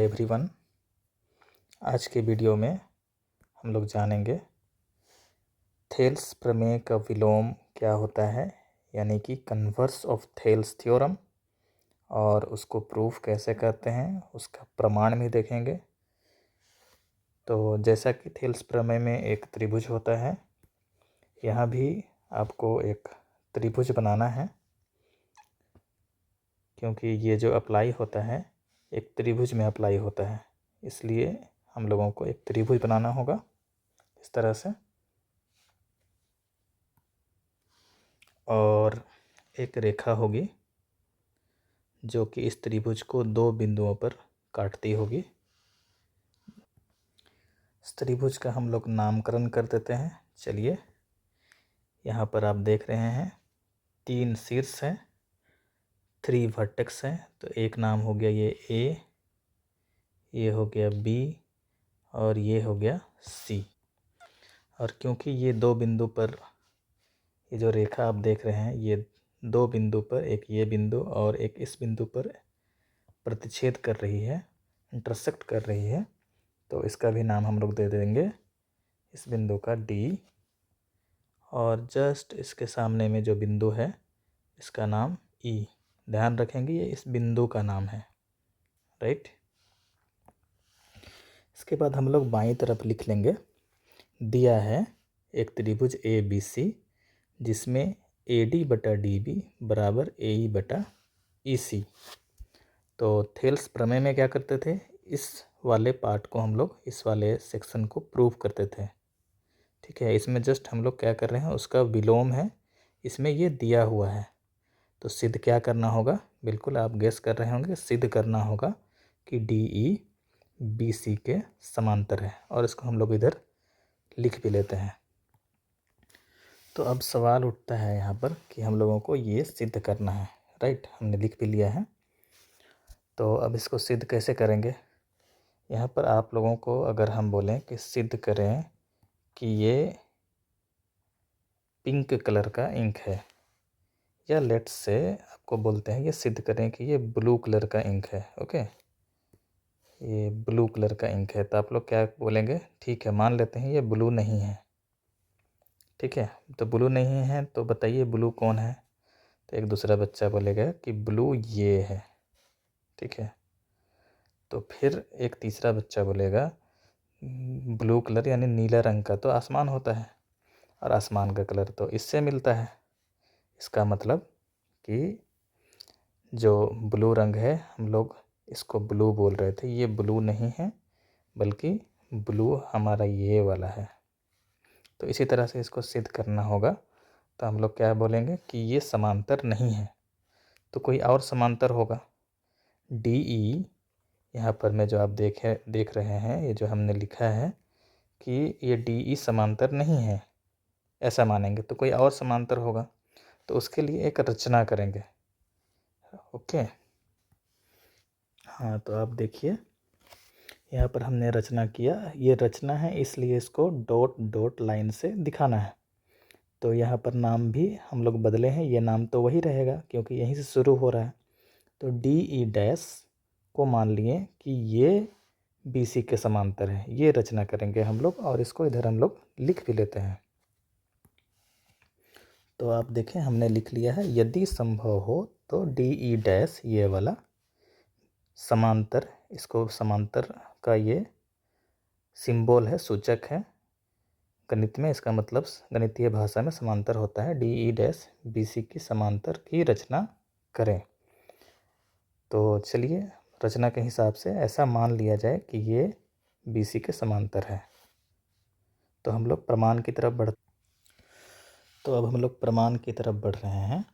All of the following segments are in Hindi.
एवरीवन। आज के वीडियो में हम लोग जानेंगे थेल्स प्रमेय का विलोम क्या होता है, यानी कि कन्वर्स ऑफ थेल्स थ्योरम, और उसको प्रूफ कैसे करते हैं, उसका प्रमाण भी देखेंगे। तो जैसा कि थेल्स प्रमेय में एक त्रिभुज होता है, यहाँ भी आपको एक त्रिभुज बनाना है, क्योंकि ये जो अप्लाई होता है एक त्रिभुज में अप्लाई होता है, इसलिए हम लोगों को एक त्रिभुज बनाना होगा इस तरह से। और एक रेखा होगी जो कि इस त्रिभुज को दो बिंदुओं पर काटती होगी। इस त्रिभुज का हम लोग नामकरण कर देते हैं। चलिए, यहाँ पर आप देख रहे हैं 3 शीर्ष हैं, 3 वर्टेक्स हैं। तो एक नाम हो गया ये ए, ये हो गया बी और ये हो गया सी। और क्योंकि ये दो बिंदु पर, ये जो रेखा आप देख रहे हैं, ये दो बिंदु पर, एक ये बिंदु और एक इस बिंदु पर प्रतिच्छेद कर रही है, इंटरसेक्ट कर रही है, तो इसका भी नाम हम लोग दे देंगे इस बिंदु का डी। और जस्ट इसके सामने में जो बिंदु है इसका नाम ई। ध्यान रखेंगे ये इस बिंदु का नाम है, राइट। इसके बाद हम लोग बाईं तरफ लिख लेंगे, दिया है एक त्रिभुज ए बी सी जिसमें ए डी बटा डी बी बराबर ए ई बटा ई सी। तो थेल्स प्रमेय में क्या करते थे, इस वाले पार्ट को हम लोग, इस वाले सेक्शन को प्रूव करते थे, ठीक है। इसमें जस्ट हम लोग क्या कर रहे हैं, उसका विलोम है, इसमें ये दिया हुआ है। तो सिद्ध क्या करना होगा, बिल्कुल आप गेस कर रहे होंगे, सिद्ध करना होगा कि डी ई बी सी के समांतर है। और इसको हम लोग इधर लिख भी लेते हैं। तो अब सवाल उठता है यहाँ पर कि हम लोगों को ये सिद्ध करना है, राइट। हमने लिख भी लिया है, तो अब इसको सिद्ध कैसे करेंगे। यहाँ पर आप लोगों को अगर हम बोलें कि सिद्ध करें कि ये पिंक कलर का इंक है, या लेट्स से आपको बोलते हैं ये सिद्ध करें कि ये ब्लू कलर का इंक है, ओके, ये ब्लू कलर का इंक है, तो आप लोग क्या बोलेंगे, ठीक है मान लेते हैं ये ब्लू नहीं है, ठीक है। तो ब्लू नहीं है तो बताइए ब्लू कौन है। तो एक दूसरा बच्चा बोलेगा कि ब्लू ये है, ठीक है। तो फिर एक तीसरा बच्चा बोलेगा ब्लू कलर यानी नीला रंग का तो आसमान होता है, और आसमान का कलर तो इससे मिलता है। इसका मतलब कि जो ब्लू रंग है, हम लोग इसको ब्लू बोल रहे थे, ये ब्लू नहीं है बल्कि ब्लू हमारा ये वाला है। तो इसी तरह से इसको सिद्ध करना होगा। तो हम लोग क्या बोलेंगे कि ये समांतर नहीं है, तो कोई और समांतर होगा। डी ई, यहाँ पर में जो आप देख रहे हैं, ये जो हमने लिखा है कि ये डी ई समांतर नहीं है, ऐसा मानेंगे, तो कोई और समांतर होगा। तो उसके लिए एक रचना करेंगे, ओके। हाँ, तो आप देखिए यहाँ पर हमने रचना किया, ये रचना है इसलिए इसको डॉट डॉट लाइन से दिखाना है। तो यहाँ पर नाम भी हम लोग बदले हैं, ये नाम तो वही रहेगा क्योंकि यहीं से शुरू हो रहा है। तो डी ई डैश को मान लिए कि ये बी सी के समांतर है, ये रचना करेंगे हम लोग, और इसको इधर हम लोग लिख भी लेते हैं। तो आप देखें हमने लिख लिया है, यदि संभव हो तो डी ई डैश ये वाला समांतर, इसको समांतर का ये सिंबल है, सूचक है गणित में, इसका मतलब गणितीय भाषा में समांतर होता है, D E dash B C की समांतर की रचना करें। तो चलिए रचना के हिसाब से ऐसा मान लिया जाए कि ये बी सी के समांतर है। तो हम लोग प्रमाण की तरफ बढ़ रहे हैं।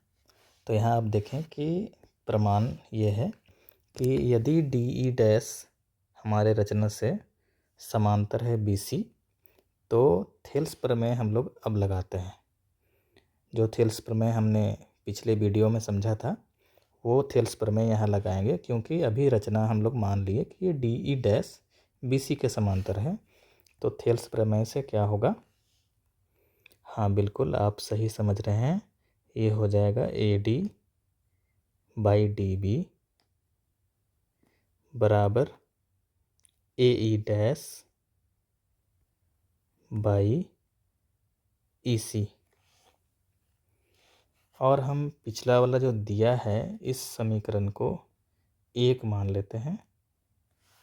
तो यहाँ आप देखें कि प्रमाण ये है कि यदि डी ई डैश हमारे रचना से समांतर है बी सी, तो थेल्स प्रमेय हम लोग अब लगाते हैं। जो थेल्स प्रमेय हमने पिछले वीडियो में समझा था, वो थेल्स प्रमेय यहाँ लगाएंगे, क्योंकि अभी रचना हम लोग मान लिए कि ये D E dash B C के समांतर है। तो थेल्स प्रमेय से क्या होगा, हाँ बिल्कुल आप सही समझ रहे हैं, ये हो जाएगा A D by D B बराबर A E dash by E सी। और हम पिछला वाला जो दिया है इस समीकरण को 1 मान लेते हैं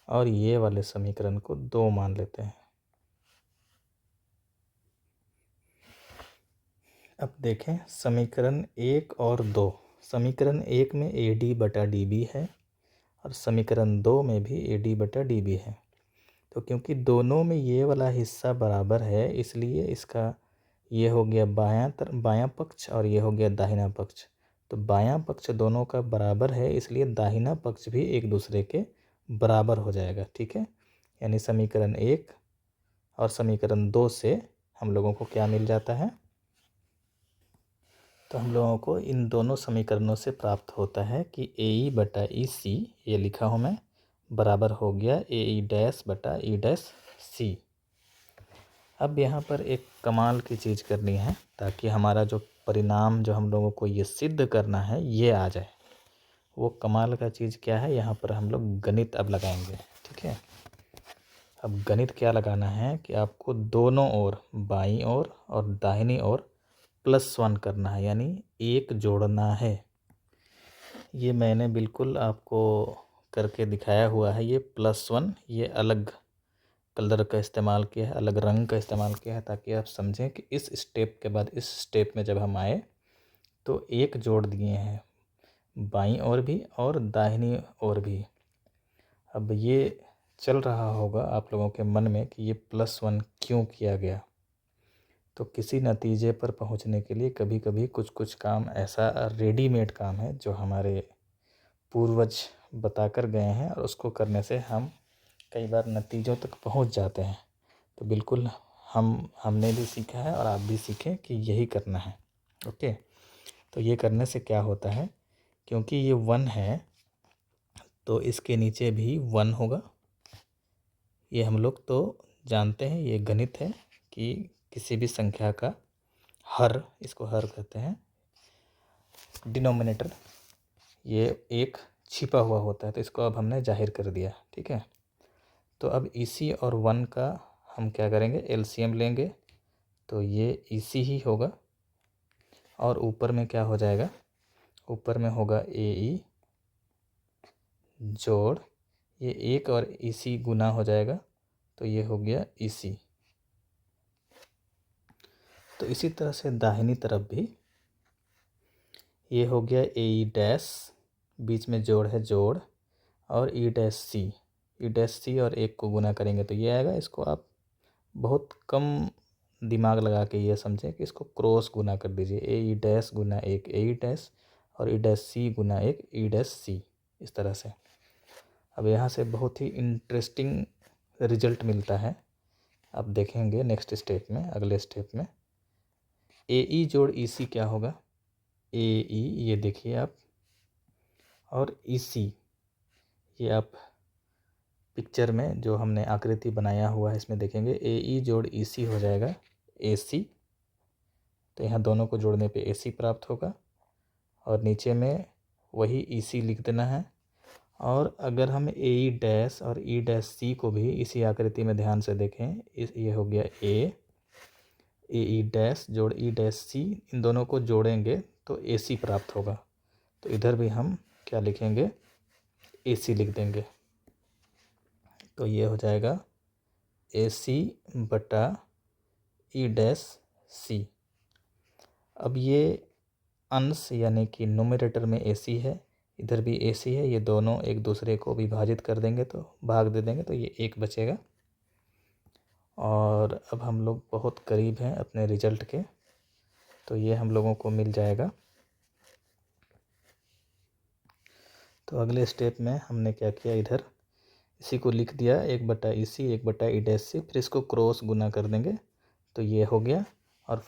और ये वाले समीकरण को 2 मान लेते हैं। अब देखें समीकरण 1 और 2। समीकरण 1 में ए डी बटा डी बी है और समीकरण 2 में भी ए डी बटा डी बी है। तो क्योंकि दोनों में ये वाला हिस्सा बराबर है इसलिए इसका ये हो गया बायां पक्ष और ये हो गया दाहिना पक्ष। तो बायां पक्ष दोनों का बराबर है इसलिए दाहिना पक्ष भी एक दूसरे के बराबर हो जाएगा। ठीक है, यानी समीकरण 1 और समीकरण 2 से हम लोगों को क्या मिल जाता है, तो हम लोगों को इन दोनों समीकरणों से प्राप्त होता है कि ए ई बटा ई सी, ये लिखा हूँ मैं, बराबर हो गया ए ई डैश बटा ई डैश सी। अब यहाँ पर एक कमाल की चीज़ करनी है ताकि हमारा जो परिणाम जो हम लोगों को ये सिद्ध करना है ये आ जाए। वो कमाल का चीज़ क्या है, यहाँ पर हम लोग गणित अब लगाएंगे। ठीक है, अब गणित क्या लगाना है कि आपको दोनों ओर, बाईं ओर और दाहिनी ओर +1 करना है, यानी 1 जोड़ना है। ये मैंने बिल्कुल आपको करके दिखाया हुआ है। ये +1 ये अलग कलर का इस्तेमाल किया है, अलग रंग का इस्तेमाल किया है ताकि आप समझें कि इस स्टेप के बाद इस स्टेप में जब हम आए तो 1 जोड़ दिए हैं बाईं ओर भी और दाहिनी ओर भी। अब ये चल रहा होगा आप लोगों के मन में कि ये +1 क्यों किया गया। तो किसी नतीजे पर पहुंचने के लिए कभी कभी कुछ कुछ काम ऐसा रेडीमेड काम है जो हमारे पूर्वज बता कर गए हैं और उसको करने से हम कई बार नतीजों तक पहुंच जाते हैं। तो बिल्कुल हमने भी सीखा है और आप भी सीखें कि यही करना है। ओके, तो ये करने से क्या होता है, क्योंकि ये 1 है तो इसके नीचे भी 1 होगा। ये हम लोग तो जानते हैं, ये गणित है कि किसी भी संख्या का हर, इसको हर कहते हैं, डिनोमिनेटर, ये एक छिपा हुआ होता है। तो इसको अब हमने जाहिर कर दिया। ठीक है, तो अब इसी और 1 का हम क्या करेंगे, एलसीएम लेंगे। तो ये इसी ही होगा और ऊपर में क्या हो जाएगा, ऊपर में होगा ए ई जोड़ ये 1 और इसी गुना हो जाएगा तो ये हो गया इसी। तो इसी तरह से दाहिनी तरफ भी ये हो गया ए ई डैश, बीच में जोड़ है जोड़, और ई डैश सी और 1 को गुना करेंगे तो ये आएगा। इसको आप बहुत कम दिमाग लगा के ये समझें कि इसको क्रॉस गुना कर दीजिए, ए ई डैश गुना 1 ए ई डैश और ई डैश सी गुना 1 ई डैश सी, इस तरह से। अब यहाँ से बहुत ही इंटरेस्टिंग रिजल्ट मिलता है, आप देखेंगे नेक्स्ट स्टेप में, अगले स्टेप में। ए ई जोड़ ई सी क्या होगा, ए ई ये देखिए आप, और ई सी ये आप पिक्चर में जो हमने आकृति बनाया हुआ है इसमें देखेंगे, ए ई जोड़ ई सी हो जाएगा ए सी। तो यहाँ दोनों को जोड़ने पे ए सी प्राप्त होगा और नीचे में वही ई सी लिख देना है। और अगर हम ए ई डैश और ई डैश सी को भी इसी आकृति में ध्यान से देखें, ये हो गया ए ई डैश जोड़ ई डैश सी, इन दोनों को जोड़ेंगे तो ए सी प्राप्त होगा। तो इधर भी हम क्या लिखेंगे, ए सी लिख देंगे। तो ये हो जाएगा ए सी बटा ई डैश सी। अब ये अंश यानी कि न्यूमरेटर में ए सी है, इधर भी ए सी है, ये दोनों एक दूसरे को विभाजित कर देंगे तो भाग दे देंगे तो ये 1 बचेगा। और अब हम लोग बहुत करीब हैं अपने रिजल्ट के, तो ये हम लोगों को मिल जाएगा। तो अगले स्टेप में हमने क्या किया, इधर इसी को लिख दिया 1 बटा ई सी 1 बटा ई डैश सी, फिर इसको क्रॉस गुना कर देंगे तो ये हो गया। और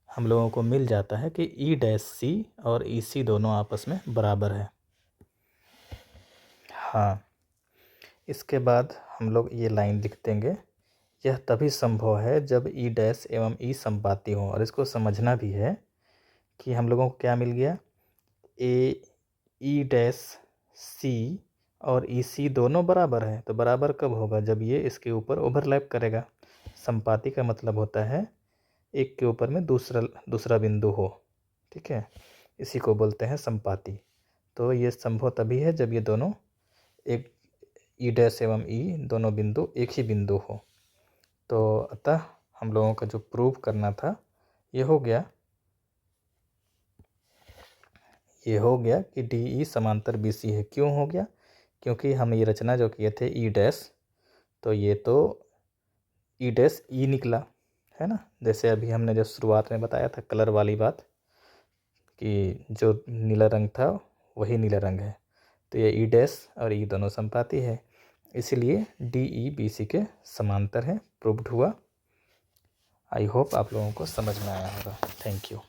हम लोगों को मिल जाता है कि ई डैश सी और ई सी दोनों आपस में बराबर है। हाँ, इसके बाद हम लोग ये लाइन लिख देंगे, यह तभी संभव है जब ई डैश एवं ई संपाती हो। और इसको समझना भी है कि हम लोगों को क्या मिल गया, ए ई डैश सी और ई सी दोनों बराबर है। तो बराबर कब होगा? जब ये इसके ऊपर ओवरलैप करेगा। संपाती का मतलब होता है एक के ऊपर में दूसरा बिंदु हो, ठीक है, इसी को बोलते हैं संपाती। तो ये संभव तभी है जब ये दोनों एक ई डैश एवं ई दोनों बिंदु एक ही बिंदु हो। तो अतः हम लोगों का जो प्रूव करना था ये हो गया कि डी ई समांतर बी सी है। क्यों हो गया? क्योंकि हम ये रचना जो किए थे ई डैश, तो ये तो ई डैश ई निकला है ना। जैसे अभी हमने जो शुरुआत में बताया था कलर वाली बात कि जो नीला रंग था वही नीला रंग है। तो ये ई डैश और ई दोनों संपाती है, इसलिए डी ई बी सी के समांतर है। प्रूव्ड हुआ। आई होप आप लोगों को समझ में आया होगा। Thank you.